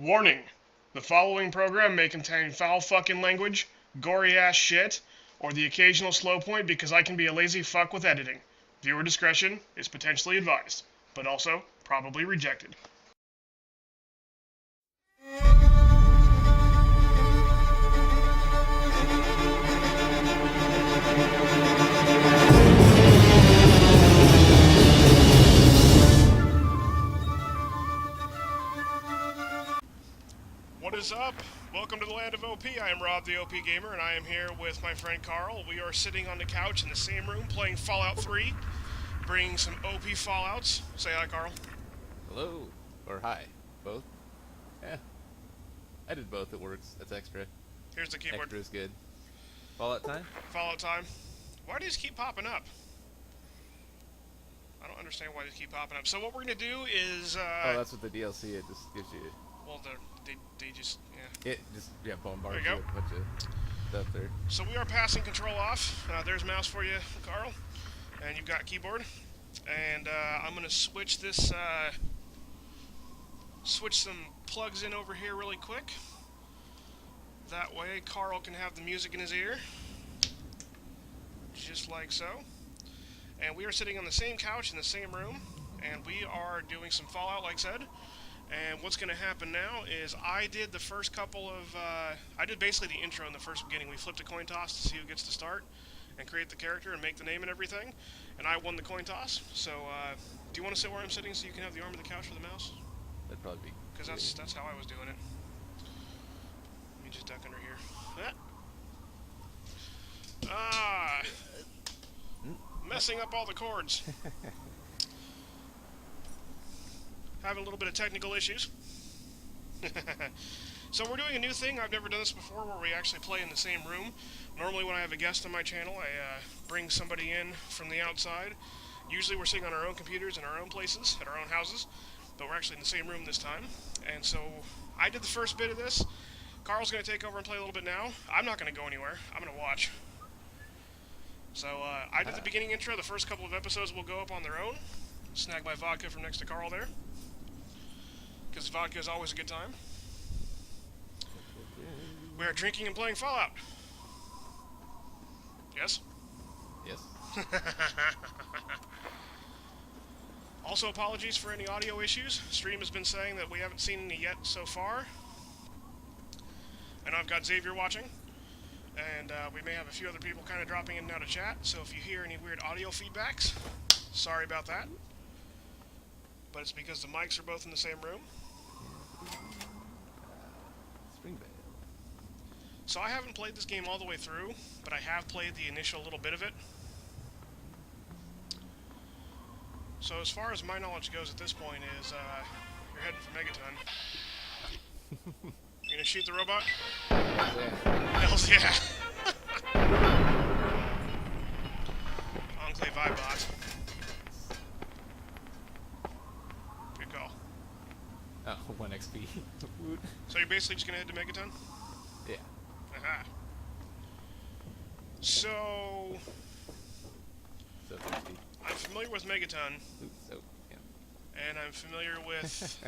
Warning: the following program may contain foul fucking language, gory ass shit, or the occasional slow point because I can be a lazy fuck with editing. Viewer discretion is potentially advised, but also probably rejected. What is up? Welcome to the land of OP. I am Rob, the OPGamer, and I am here with my friend Carl. We are sitting on the couch in the same room playing Fallout 3, bringing some OP Fallouts. Say hi, Carl. Hello. Or hi. Both? Yeah. I did both. It works. That's extra. Here's the keyboard. Extra is good. Fallout time? Fallout time. Why do these keep popping up? I don't understand why these keep popping up. So what we're going to do is... oh, that's what the DLC, it just gives you... Well, they just... yeah. It just, yeah, bombards There you you go. with a bunch of stuff there. So we are passing control off. There's mouse for you, Carl. And you've got keyboard. And I'm going to switch this... switch some plugs in over here really quick. That way Carl can have the music in his ear. Just like so. And we are sitting on the same couch in the same room. And we are doing some Fallout, like I said. And what's going to happen now is I did the first couple of... I did basically the intro in the first beginning. We flipped a coin toss to see who gets to start and create the character and make the name and everything. And I won the coin toss. So, do you want to sit where I'm sitting so you can have the arm of the couch for the mouse? That'd probably be... Because that's how I was doing it. Let me just duck under here. Ah! Messing up all the chords. Having a little bit of technical issues. So we're doing a new thing. I've never done this before where we actually play in the same room. Normally when I have a guest on my channel, I bring somebody in from the outside. Usually we're sitting on our own computers in our own places, at our own houses. But we're actually in the same room this time. And so I did the first bit of this. Carl's going to take over and play a little bit now. I'm not going to go anywhere. I'm going to watch. So I did the beginning intro. The first couple of episodes will go up on their own. Snag my vodka from next to Carl there. Because vodka is always a good time. We are drinking and playing Fallout. Yes? Yes. Also, apologies for any audio issues. Stream has been saying that we haven't seen any yet so far. And I've got Xavier watching. And we may have a few other people kind of dropping in and out of chat. So if you hear any weird audio feedbacks, sorry about that. But it's because the mics are both in the same room. Spring bed. So I haven't played this game all the way through, but I have played the initial little bit of it. So as far as my knowledge goes at this point is, you're heading for Megaton. You gonna shoot the robot? Hells yeah. Enclave iBot. Good call. Oh, 1 XP. So you're basically just gonna head to Megaton? Yeah. Aha. So... So thirsty. I'm familiar with Megaton, Ooh, so, yeah. and I'm familiar with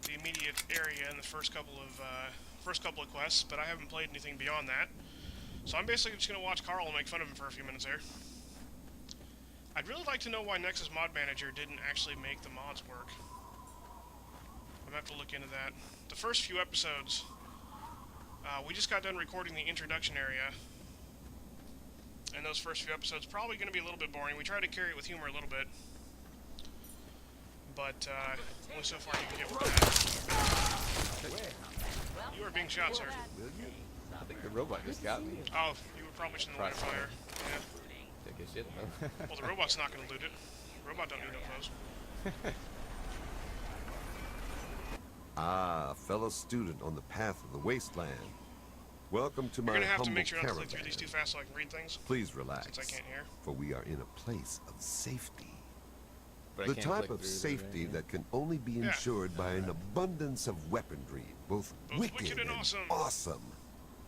the immediate area in the first couple of quests, but I haven't played anything beyond that. So I'm basically just going to watch Carl and make fun of him for a few minutes there. I'd really like to know why Nexus Mod Manager didn't actually make the mods work. I'm going to have to look into that. The first few episodes, we just got done recording the introduction area. And those first few episodes probably going to be a little bit boring. We try to carry it with humor a little bit. But, only so far you can get with that. You are being shot, sir. I think the robot just got me. Oh, you were probably in the line of fire. Yeah. Take a shit, though. Well, the robot's not going to loot it. The robot don't need no clothes. Ah, fellow student on the path of the wasteland. Welcome to You're my going to have to humble make sure not to caravan. look through these too fast so I can read things. Please relax, Since I can't hear. for we are in a place of safety. But I The can't type click of through safety the- that can only be Yeah. ensured by an abundance of weaponry, both wicked and awesome. awesome,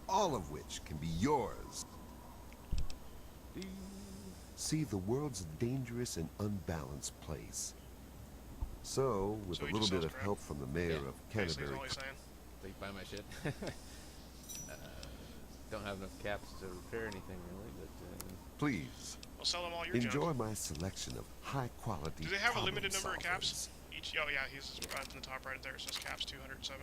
all of which can be yours. See, the world's a dangerous and unbalanced place. So, with So a he little just bit sells of crap. help from the mayor Yeah. of Basically, is Canterbury, all he's saying. So you buy my shit. Don't have enough caps to repair anything really, but please We'll sell them all your enjoy junk. my selection of high-quality Do they have a problem limited number of caps? solvers. Each. Oh yeah, he's right in the top right there. It says caps 207.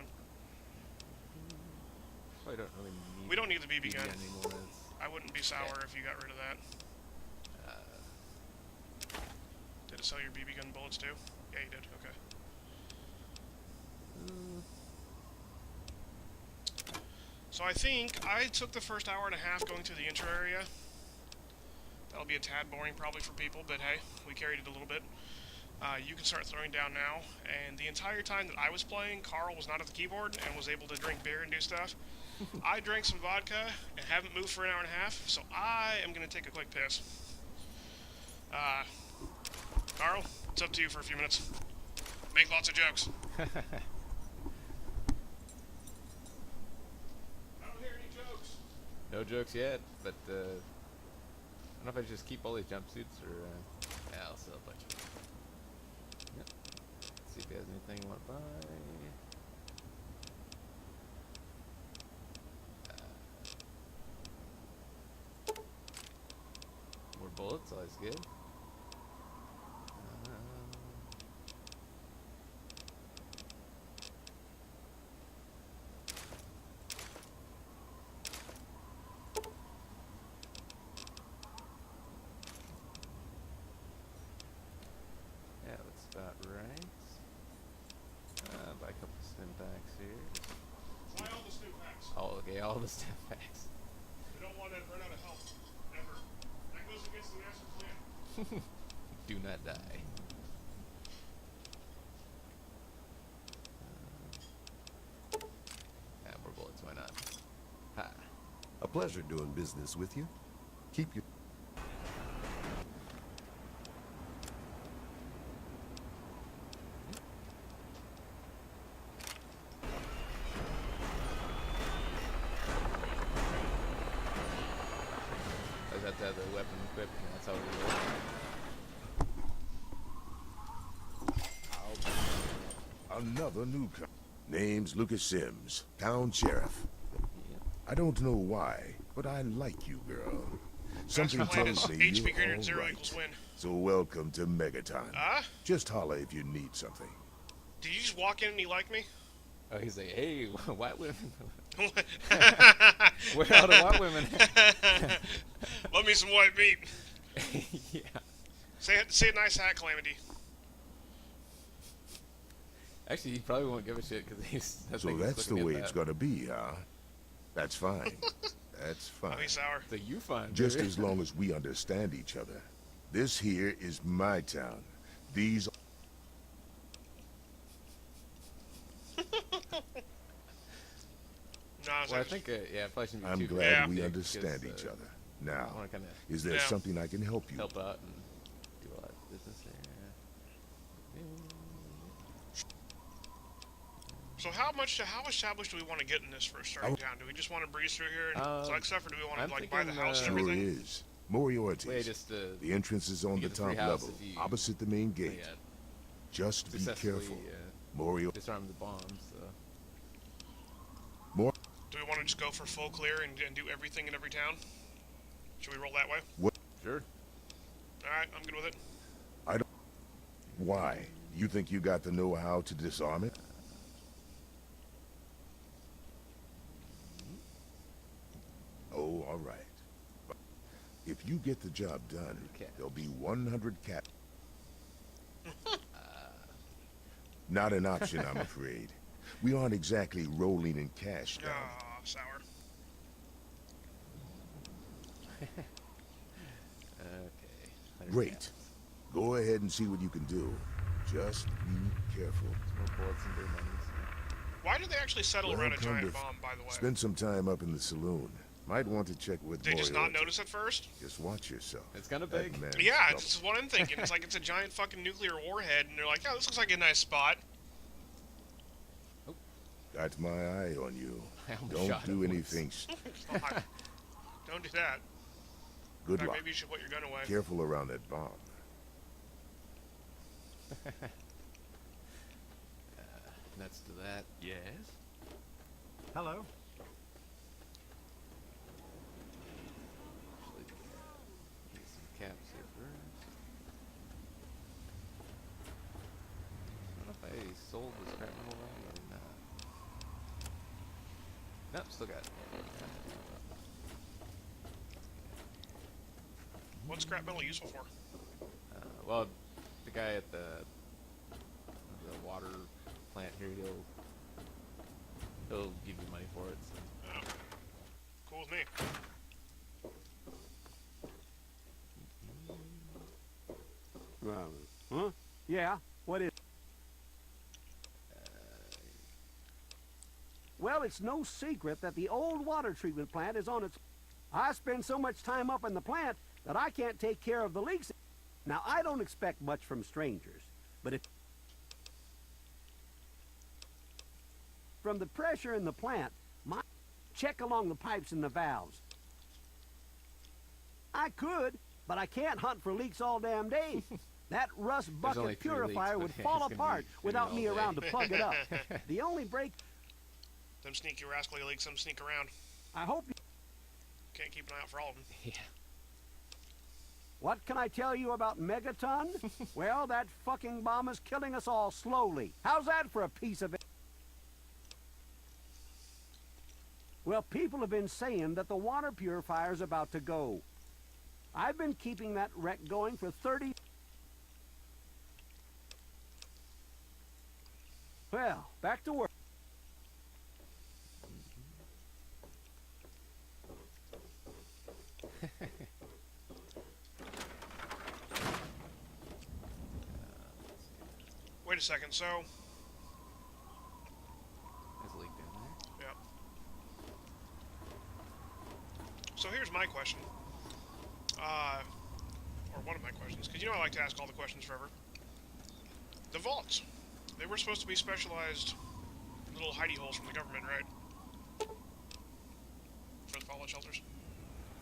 probably don't really need. We don't need the BB gun. anymore. It's, I wouldn't be sour Yeah. if you got rid of that. Did it sell your BB gun bullets too? Yeah, you did. Okay. So I think I took the first hour and a half going through the intro area. That'll be a tad boring probably for people, but hey, we carried it a little bit. You can start throwing down now, and the entire time that I was playing, Carl was not at the keyboard and was able to drink beer and do stuff. I drank some vodka and haven't moved for an hour and a half, so I am going to take a quick piss. Carl, it's up to you for a few minutes. Make lots of jokes. I don't hear any jokes. no jokes yet, but I don't know if I should just keep all these jumpsuits or yeah, I'll sell a bunch of them. Yep. Let's see if he has anything you want to buy. More bullets, always good. Yeah, that's about right. Buy a couple stim packs here. Buy all the snoop packs. Oh, okay, all the stim packs. We don't want to run out of help. Ever. That goes against the master plan. Do not die. More bullets, why not? Ha. A pleasure doing business with you. Keep you. I just have to have the weapon equipped, and that's how we roll. Another newcomer. Name's Lucas Sims, town sheriff. Yep. I don't know why, but I like you, girl. Something Master plan is tells me HP you're greater than 0 all equals right. win. So welcome to Megaton. Ah? Just holler if you need something. Did you just walk in and you like me? Oh, he's like, hey, white women. Let Where are the white women? me some white meat. Yeah. Say a nice hat, Calamity. Actually, he probably won't give a shit because he's. I So think he's that's the looking way at it's that. gonna be, huh? That's fine. That's I'll fine. be sour. So you find Just baby. as long as we understand each other. This here is my town. These No, Well, I think yeah, I probably shouldn't be I'm too glad Yeah. we big understand because, each other. I Now, want to kind of is there Yeah. something I can help you? help out and do a lot of business there. So how established do we want to get in this for a starting town? Do we just want to breeze through here and collect stuff, or do we want I'm to like buy the thinking, house and Sure everything? is. Moriarty's. Wait, just The entrance is on you the get the free top house level, if you- opposite the main gate. yeah, Just be successfully careful. Moriarty. disarm the bombs. So. Do we want to just go for full clear and do everything in every town? Should we roll that way? Sure. All right, I'm good with it. Why? You think you got the know-how to disarm it? Oh, all right. If you get the job done, Okay. there'll be 100 cat. Not an option, I'm afraid. We aren't exactly rolling in cash now. Ah, sour. Okay. 100 Great. cats. Go ahead and see what you can do. Just be careful. More bullets and beer monies. Why did they actually settle around a Welcome giant to- bomb, by the way? Spend some time up in the saloon. Might want to check with Did they just not Moriarty. notice at first? Just watch yourself. It's kind of That big. man's Yeah, trouble. this is what I'm thinking. It's like it's a giant fucking nuclear warhead, and they're like, "Oh, this looks like a nice spot." Got my eye on you. I almost Don't shot do him anything. God. Don't do that. Good In fact, luck. maybe you should put your gun away. Careful around that bomb. nuts to that. Yes? Hello? Actually, get some caps here first. I don't know if I sold the scrap metal one or not. Nope, still got it. What's scrap metal useful for? Well, the guy at the water plant here, he'll give you money for it. So. Oh. Cool with me. Huh? Yeah, what is... Well, it's no secret that the old water treatment plant is on its... I spend so much time up in the plant that I can't take care of the leaks. Now, I don't expect much from strangers, but if... From the pressure in the plant, check along the pipes and the valves. I could, but I can't hunt for leaks all damn day. That rust only bucket 3 purifier leaks, would but fall it's gonna apart be without all me day. around to plug it up. The only break... Them sneaky rascally leaks, them sneak around. I hope... Can't keep an eye out for all of them. Yeah. What can I tell you about Megaton? Well, that fucking bomb is killing us all slowly. How's that for a piece of it? Well, people have been saying that the water purifier's about to go. I've been keeping that wreck going for 30... Well, back to work. Wait a second, so... There's a leak down there. Yeah. So here's my question. Or one of my questions, because you know I like to ask all the questions forever. The vaults. They were supposed to be specialized little hidey holes from the government, right? For the fallout shelters.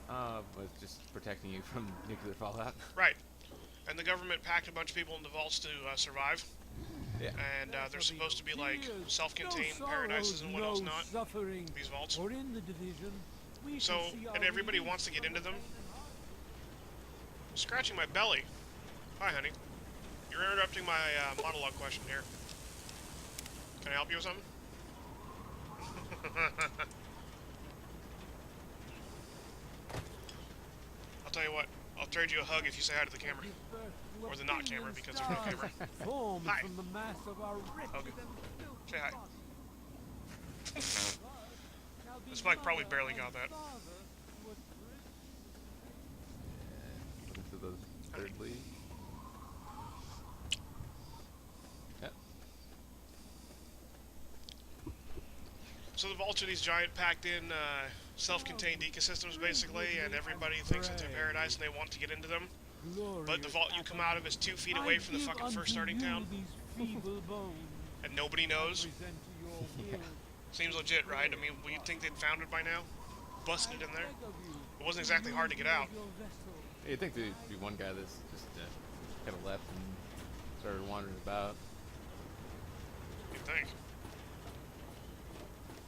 Was just protecting you from nuclear fallout. Right. And the government packed a bunch of people in the vaults to survive. Yeah. And they're supposed to be like self-contained paradises and what else not. These vaults. Or in the division, we So, and everybody wants to get into them. Scratching my belly. Hi, honey. You're interrupting my monologue question here. Can I help you with something? I'll tell you what. I'll trade you a hug if you say hi to the camera. Or the not camera, because there's no camera. Formed Hi. from the mass of our Hug. wretched and Say hi. filthy This mic probably barely got that. Into the third league. Yep. So the vaults are these giant packed-in, self-contained ecosystems, basically, and everybody thinks it's a paradise and they want to get into them. But the vault you come out of is 2 feet away from the fucking first starting town, and nobody knows. Seems legit, right? I mean, you'd think they'd found it by now. Busted in there. It wasn't exactly hard to get out. You'd think there'd be one guy that's just kind of left and started wandering about. You'd think.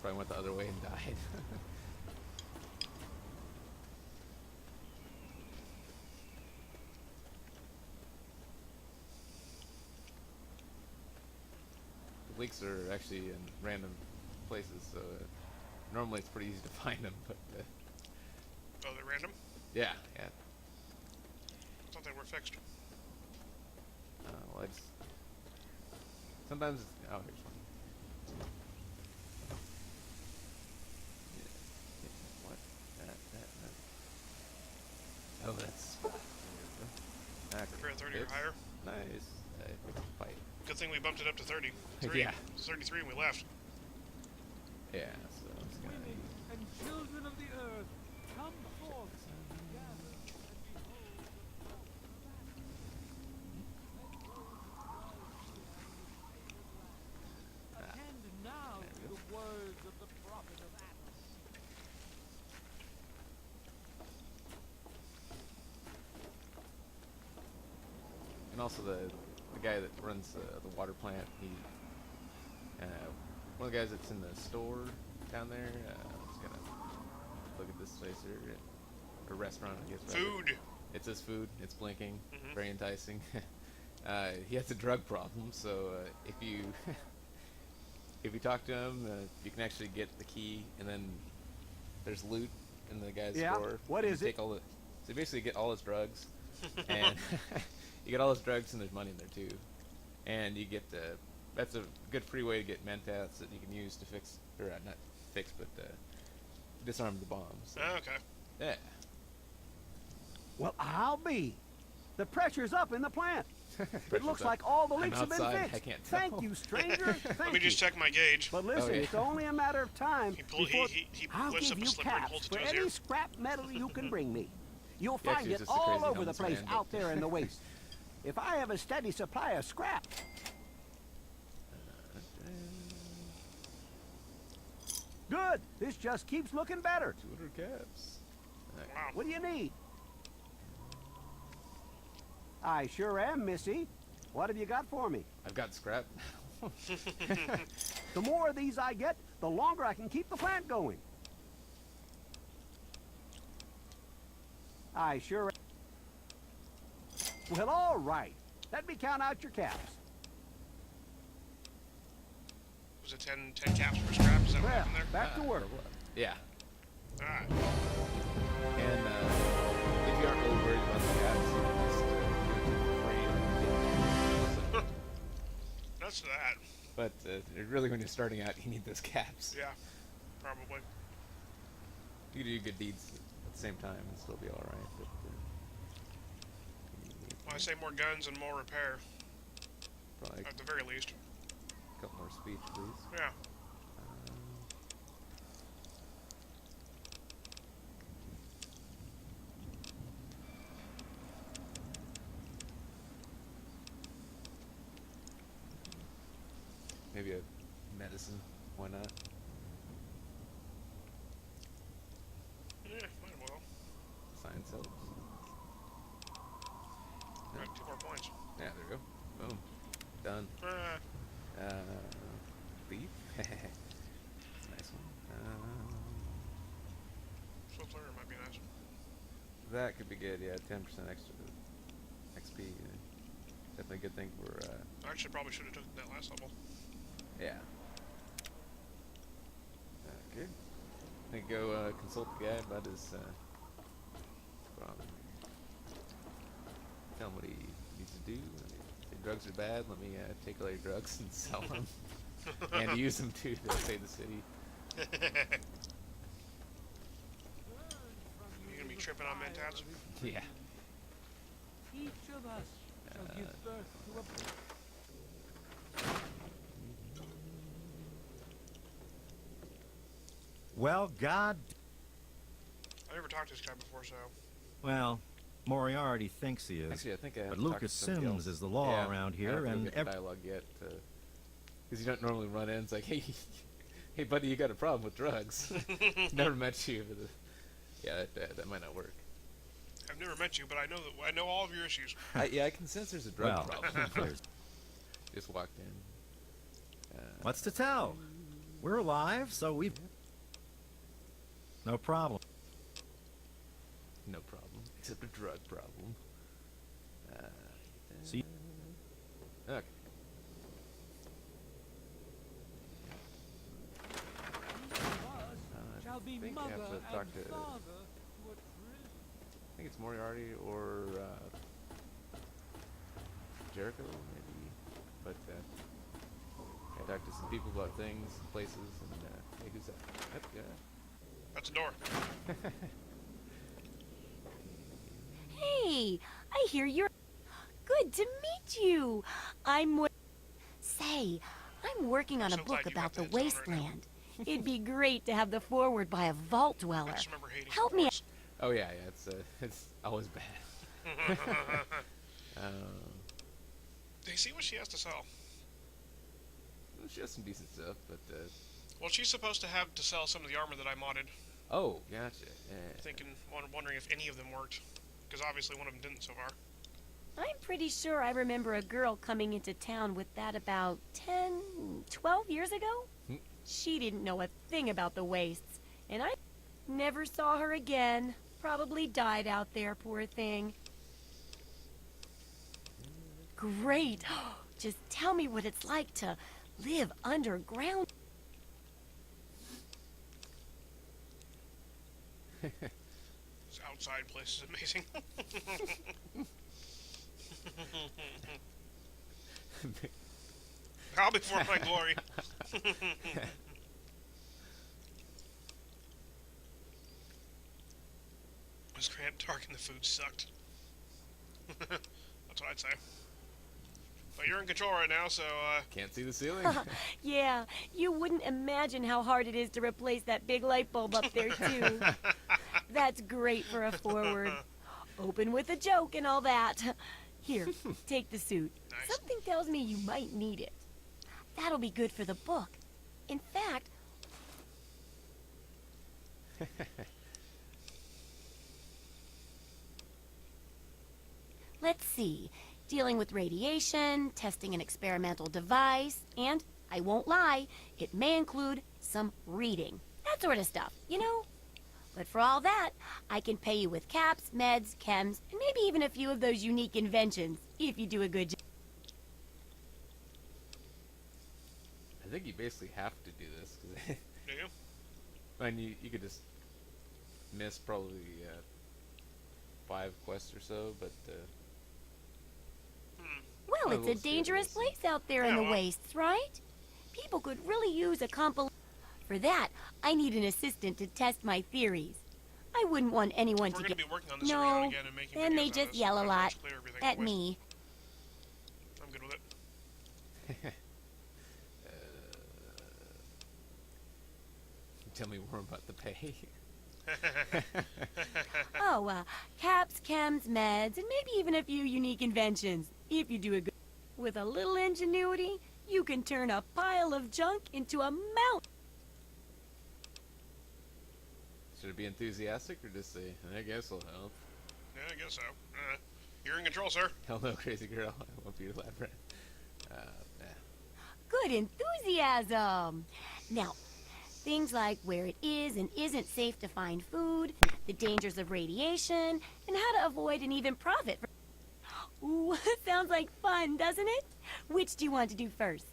Probably went the other way and died. The leaks are actually in random places, so normally it's pretty easy to find them, but Oh, they're random? yeah. I thought they were fixed. Well, it's sometimes it's, oh, here's one. Yeah, what? That. Oh, that's. Repair 30 or higher. Nice. Fight. Good thing we bumped it up to 33. Yeah. It was 33 and we left. Yeah, so it's gonna. Women and children of the earth, come forth, gather, and behold. Attend now to the words of the prophet of Atlas. And also the guy that runs the water plant, he of the guys that's in the store down there. Let's gonna look at this place here, or restaurant, I guess. Rather. Food. It says food. It's blinking. Mhm. Very enticing. He has a drug problem, so if you if you talk to him, you can actually get the key, and then there's loot in the guy's Yeah? store. What You is take it? All the, so you basically get all his drugs, and you get all his drugs, and there's money in there too, and you get that's a good free way to get mentats that you can use to fix, or not fix, but disarm the bombs. So, Okay. yeah. Well, I'll be. The pressure's up in the plant. It Pressure's looks up. like all the I'm leaks have been outside, fixed. I can't tell. Thank you, stranger. Thank Let me just you. check my gauge. But listen, yeah. it's only a matter of time He pulled- before he I'll lifts give up a you slipper and caps holds it for to his any ear. scrap metal you can bring me. You'll He find actually it is just a all crazy over the homeless place man, out but- there in the waste. If I have a steady supply of scrap, good. This just keeps looking better. 200 caps. Okay. Wow. What do you need? I sure am, Missy. What have you got for me? I've got scrap. The more of these I get, the longer I can keep the plant going. I sure am. Well, all right. Let me count out your caps. Was it 10 caps for scrap? Is that what Well, happened there? back to work. Yeah. Alright. And if you aren't really worried about the caps, you can just do it to the frame. That's that. But really, when you're starting out, you need those caps. Yeah. Probably. You can do good deeds at the same time and still be all right. But, Well, I say more guns and more repair, probably at the very least. a couple more speech, please. Yeah. Maybe a medicine. Why not? Yeah, might as well. Science helps. Got 2 more points. Yeah, there we go. Boom. Done. Thief. That's a nice one. Swift learner might be nice. That could be good. Yeah, 10% extra XP. Definitely a good thing for. I actually probably should have took that last level. Yeah. Okay. I think go consult the guy about his problem. Tell him what he needs to do. If drugs are bad, let me take all your drugs and sell them. And use them too to save the city. You gonna be tripping on mentats? Yeah. Each of us shall give birth to a Well, God. I never talked to this guy before, so. Well, Moriarty thinks he is. Actually, I think I have But to talk Lucas to somebody Sims else. is the law Yeah, around I here, haven't and looked at the dialogue yet. Because you don't normally run in. It's like, hey, hey, buddy, you got a problem with drugs. Never met you. But yeah, that might not work. I've never met you, but I know all of your issues. Yeah, I can sense there's a drug well, problem. there's- Just walked in. what's to tell? We're alive, so we've no problem. No problem, except a drug problem. See, Okay. each of us shall be think I mother have to and talk father to- to a trillion. I think it's Moriarty or Jericho, maybe. But I talked to some people about things, places, and hey, who's that? Yep, yeah. That's a door. Hey, I hear you're... Good to meet you. Say, I'm working on a So book glad you about got the that down right now. wasteland. It'd be great to have the foreword by a vault I dweller. just remember hating Help your me. voice. Oh yeah, it's always bad. Hey, see what she has to sell. She has some decent stuff, but Well, she's supposed to have to sell some of the armor that I modded. oh, gotcha. Yeah. Wondering if any of them worked, because obviously one of them didn't so far. I'm pretty sure I remember a girl coming into town with that about 10, 12 years ago. She didn't know a thing about the wastes, and I never saw her again. Probably died out there, poor thing. Great. Just tell me what it's like to live underground. This outside place is amazing. Bow before my glory. It was cramped, dark, and the food sucked. That's what I'd say. But you're in control right now, so, Can't see the ceiling. Yeah, you wouldn't imagine how hard it is to replace that big light bulb up there, too. That's great for a forward. Open with a joke and all that. Here, take the suit. Nice. Something tells me you might need it. That'll be good for the book. In fact, let's see. Dealing with radiation, testing an experimental device, and, I won't lie, it may include some reading. That sort of stuff, you know? But for all that, I can pay you with caps, meds, chems, and maybe even a few of those unique inventions, if you do a good job. I think you basically have to do this, because do you? I mean, you could just miss probably 5 quests or so, but Well, I it's will a say dangerous this. place out there in Yeah, the well- wastes, right? People could really use a compilation. For that, I need an assistant to test my theories. I wouldn't want anyone If we're to going to get... be working on this every now No, and again and making then videos they out of just this, yell a I'd lot just clear everything at with. me. I'm good with it. tell me more about the pay. Oh, caps, chems, meds, and maybe even a few unique inventions, if you do a good... With a little ingenuity, you can turn a pile of junk into a mountain. Should it be enthusiastic or just say, I guess I'll help? Yeah, I guess so. You're in control, sir. Hell no, crazy girl. I won't be your lab rat. Nah. Good enthusiasm. Now, things like where it is and isn't safe to find food, the dangers of radiation, and how to avoid and even profit. Ooh, sounds like fun, doesn't it? Which do you want to do first?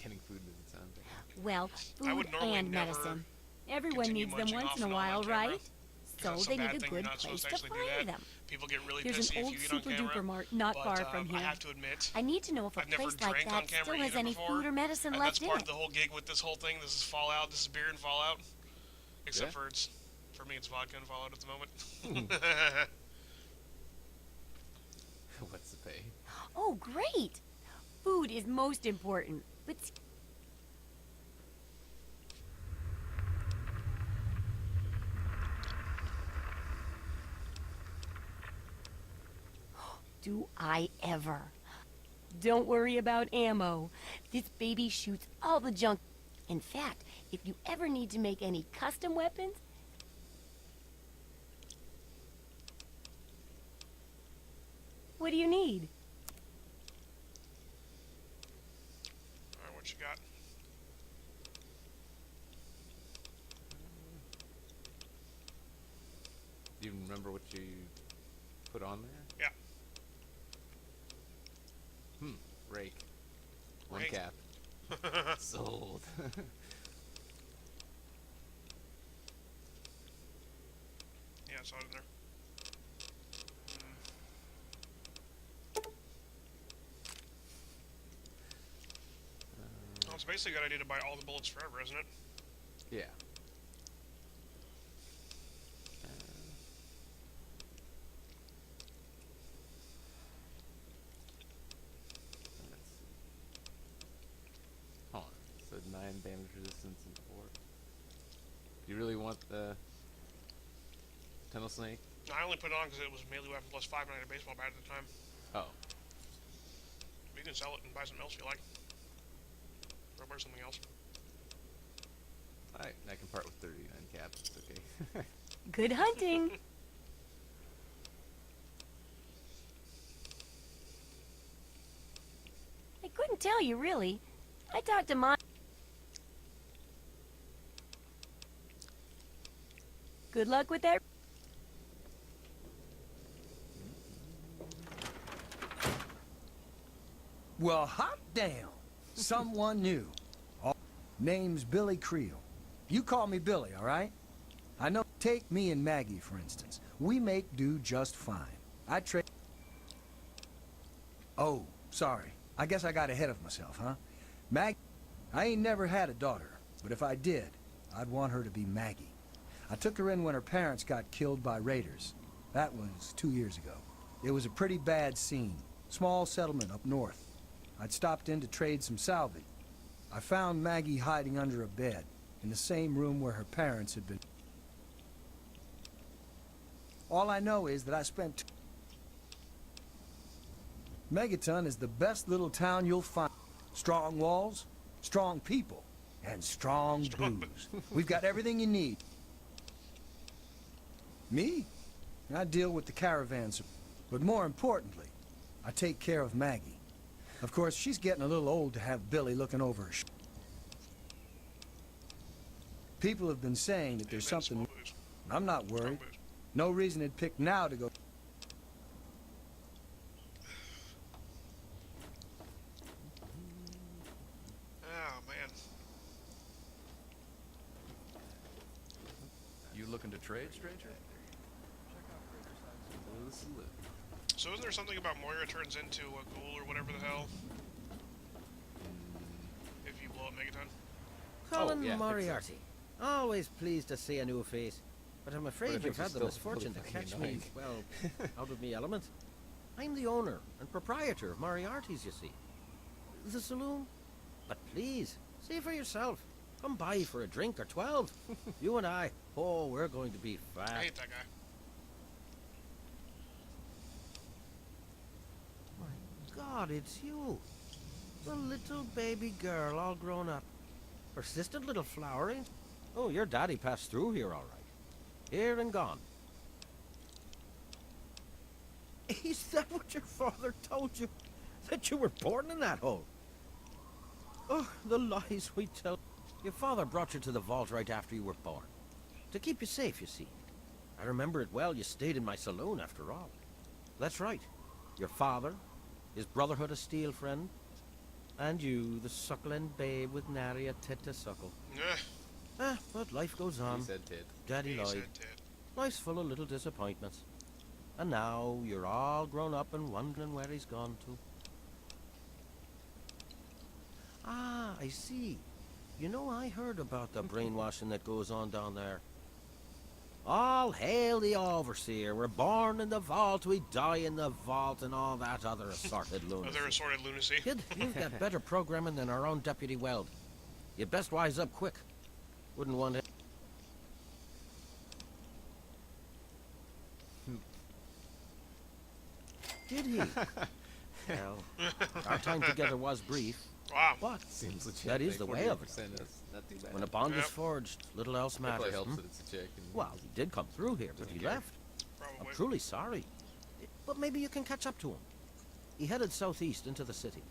Getting food doesn't sound bad. Well, I would food normally and never medicine. Everyone continue needs them munching once off in a and on while, camera, right? 'cause So that's a they bad need a thing. You're good not place supposed to to actually do find that. them. People get really There's pissy an if old you eat on super camera. duper mart not but, far from I here. have to admit, I need to know if a I've never place like drank on that camera still has either any before, food or medicine and left that's in part it. of the whole gig with this whole thing. This is Fallout. This is beer and Fallout. Except Yeah. for me, it's vodka and Fallout at the moment. What's the pay? Oh, great! Food is most important, but do I ever. Don't worry about ammo. This baby shoots all the junk. In fact, if you ever need to make any custom weapons, what do you need? Alright, what you got? Do you remember what you put on there? Yeah. Rake. One Rake. cap. Sold. Yeah, I saw it in there. Well, it's basically a good idea to buy all the bullets forever, isn't it? Yeah. Let's see. Hold on. So 9 damage resistance and 4. Do you really want the tunnel snake? I only put it on because it was melee weapon plus 5 and I had a baseball bat at the time. Oh. You can sell it and buy something else if you like. Or wear something else. I can part with 39 caps. It's okay. Good hunting. I couldn't tell you, really. I talked to Mon. Good luck with that. Well, hot damn. Someone new. Name's Billy Creel. You call me Billy, all right? I know. Take me and Maggie, for instance. We make do just fine. I trade... Oh, sorry. I guess I got ahead of myself, huh? I ain't never had a daughter, but if I did, I'd want her to be Maggie. I took her in when her parents got killed by raiders. That was 2 years ago. It was a pretty bad scene. Small settlement up north. I'd stopped in to trade some salvage. I found Maggie hiding under a bed, in the same room where her parents had been. All I know is that I spent... Megaton is the best little town you'll find. Strong walls, strong people, and strong booze. We've got everything you need. Me? I deal with the caravans, but more importantly, I take care of Maggie. Of course, she's getting a little old to have Billy looking over her. People have been saying that there's something... I'm not worried. No reason it'd pick now to go... Oh, man. You looking to trade, stranger? So isn't there something about Moira turns into a ghoul or whatever the hell? If you blow up Megaton? Colin yeah, Moriarty. Always pleased to see a new face. But I'm afraid think you've had she's the still misfortune to really catch fucking me, well, out of me element. I'm the owner and proprietor of Moriarty's, you see. The saloon. But please, see for yourself. Come by for a drink or 12. You and I, oh, we're going to be fat. I hate that guy. God, it's you. The little baby girl all grown up. Persistent little flower, ain't? Oh, your daddy passed through here all right. Here and gone. Is that what your father told you? That you were born in that hole? Oh, the lies we tell. Your father brought you to the vault right after you were born. To keep you safe, you see. I remember it well. You stayed in my saloon after all. That's right. Your father, his Brotherhood of Steel friend, and you, the suckling babe with nary a tit to suckle. But life goes on. He said tit. Daddy He lied. said tit. Life's full of little disappointments. And now you're all grown up and wondering where he's gone to. Ah, I see. You know, I heard about the brainwashing that goes on down there. All hail the overseer. We're born in the vault, we die in the vault, and all that other assorted lunacy. Other assorted lunacy. Kid, you've got better programming than our own Deputy Weld. You'd best wise up quick. Wouldn't want to... Did he? Well, our time together was brief. Wow. But Seems legit. that is the way of it. That's not too bad. When a bond is Yep. forged, little else It matters. probably helps hmm? that it's a chick. And Well, he did come through here, but he care. left. I'm Probably. truly sorry. But maybe you can catch up to him. He headed southeast into the city.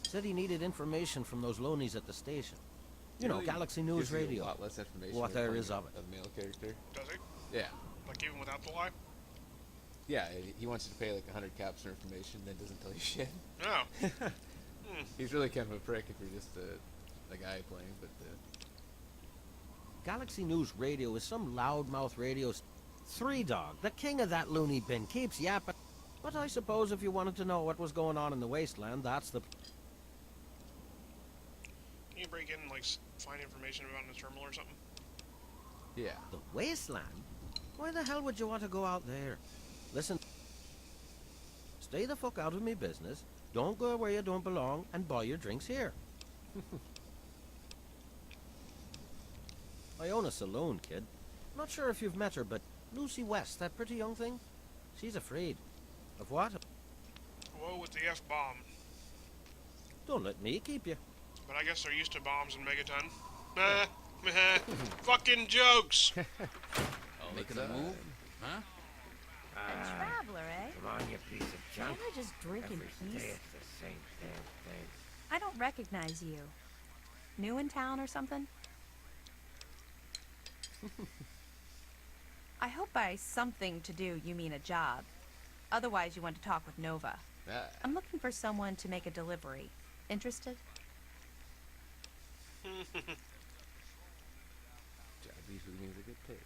Said he needed information from those loonies at the station. You know, really Galaxy News gives you Radio. A lot less information. What than there playing is of it. A male character. Does he? Yeah. Like even without the lie? Yeah, he wants you to pay like 100 caps for information, then doesn't tell you shit. No. He's really kind of a prick if you're just a guy playing, but Galaxy News Radio is some loudmouth radio. Three Dog, the king of that loony bin, keeps yapping. But I suppose if you wanted to know what was going on in the wasteland, that's the... Can you break in and like find information about in a terminal or something? yeah. The wasteland? Why the hell would you want to go out there? Listen, stay the fuck out of me business, don't go where you don't belong, and buy your drinks here. I own a saloon, kid. Not sure if you've met her, but Lucy West, that pretty young thing, she's afraid. Of what? Whoa with the F-bomb. Don't let me keep you. But I guess they're used to bombs in Megaton. Fucking jokes! Making a move? Huh? A traveler, eh? Come on, you piece of junk. Can't I just drink in Every day peace? it's the same damn thing. I don't recognize you. New in town or something? I hope by something to do you mean a job. Otherwise, you want to talk with Nova. I'm looking for someone to make a delivery. Interested? Job usually means I get paid.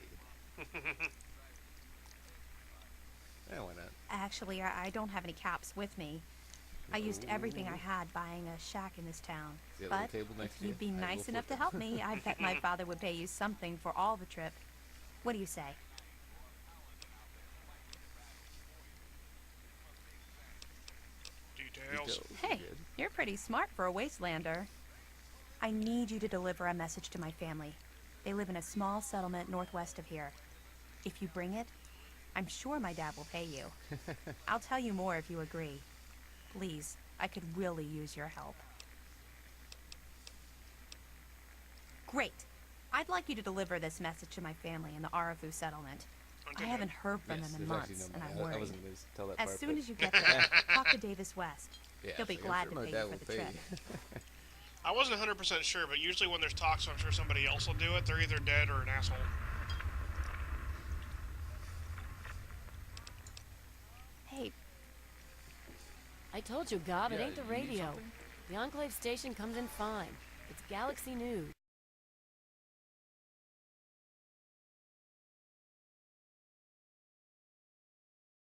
Yeah, why not? Actually, I don't have any caps with me. I used everything I had buying a shack in this town. See that But little table next if to you? you'd be I will nice enough flip to it. help me, I bet my father would pay you something for all the trip. What do you say? Details. Hey, you're pretty smart for a wastelander. I need you to deliver a message to my family. They live in a small settlement northwest of here. If you bring it, I'm sure my dad will pay you. I'll tell you more if you agree. Please, I could really use your help. Great. I'd like you to deliver this message to my family in the Arafu settlement. I haven't heard from them in there's actually months, no and money. I'm I worried. wasn't going to tell that As part, soon but- as you get there, talk to Davis West. Yeah, He'll be it's like, I'm glad sure to my pay dad you will for the pay trip. you. I wasn't 100% sure, but usually when there's talks, I'm sure somebody else will do it. They're either dead or an asshole. Hey, I told you, Gob, it Yeah, ain't the you need radio. something? The Enclave station comes in fine. It's Galaxy News.